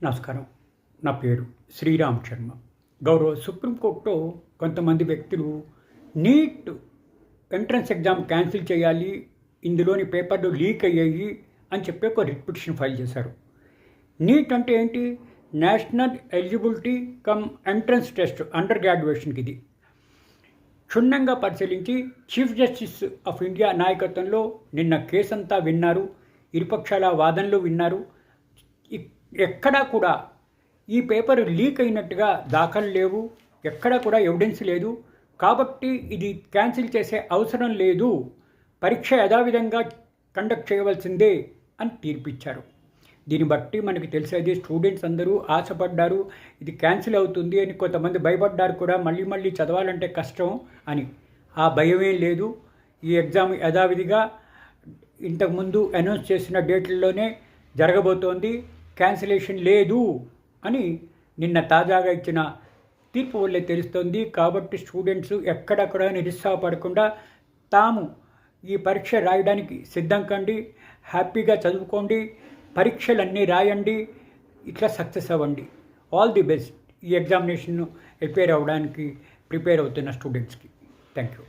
నమస్కారం. నా పేరు శ్రీరామ్ శర్మ. గౌరవ సుప్రీంకోర్టులో కొంతమంది వ్యక్తులు నీట్ ఎంట్రన్స్ ఎగ్జామ్ క్యాన్సిల్ చేయాలి, ఇందులోని పేపర్లు లీక్ అయ్యాయి అని చెప్పి ఒక రిట్ పిటిషన్ ఫైల్ చేశారు. నీట్ అంటే ఏంటి? National eligibility cum entrance test under గ్రాడ్యుయేషన్కి. ఇది క్షుణ్ణంగా పరిశీలించి చీఫ్ జస్టిస్ ఆఫ్ ఇండియా నాయకత్వంలో నిన్న కేసంతా విన్నారు, ఇరుపక్షాల వాదనలు విన్నారు. ఎక్కడా కూడా ఈ పేపర్ లీక్ అయినట్టుగా దాఖలు లేవు, ఎక్కడా కూడా ఎవిడెన్స్ లేదు. కాబట్టి ఇది క్యాన్సిల్ చేసే అవసరం లేదు, పరీక్ష యథావిధంగా కండక్ట్ చేయవలసిందే అని తీర్పిచ్చారు. దీన్ని బట్టి మనకి తెలిసేది స్టూడెంట్స్ అందరూ ఆశపడ్డారు ఇది క్యాన్సిల్ అవుతుంది అని. కొంతమంది భయపడ్డారు కూడా, మళ్ళీ మళ్ళీ చదవాలంటే కష్టం అని. ఆ భయమే లేదు. ఈ ఎగ్జామ్ యథావిధిగా ఇంతకుముందు అనౌన్స్ చేసిన డేట్లలోనే జరగబోతోంది, క్యాన్సిలేషన్ లేదు అని నిన్న తాజాగా ఇచ్చిన తీర్పు వల్లే తెలుస్తోంది. కాబట్టి స్టూడెంట్స్ ఎక్కడక్కడ నిరుత్సాహపడకుండా తాము ఈ పరీక్ష రాయడానికి సిద్ధం కండి, హ్యాపీగా చదువుకోండి, పరీక్షలన్నీ రాయండి, ఇట్లా సక్సెస్ అవ్వండి. ఆల్ ది బెస్ట్ ఈ ఎగ్జామినేషన్ ప్రిపేర్ అవుతున్న స్టూడెంట్స్కి. Thank you.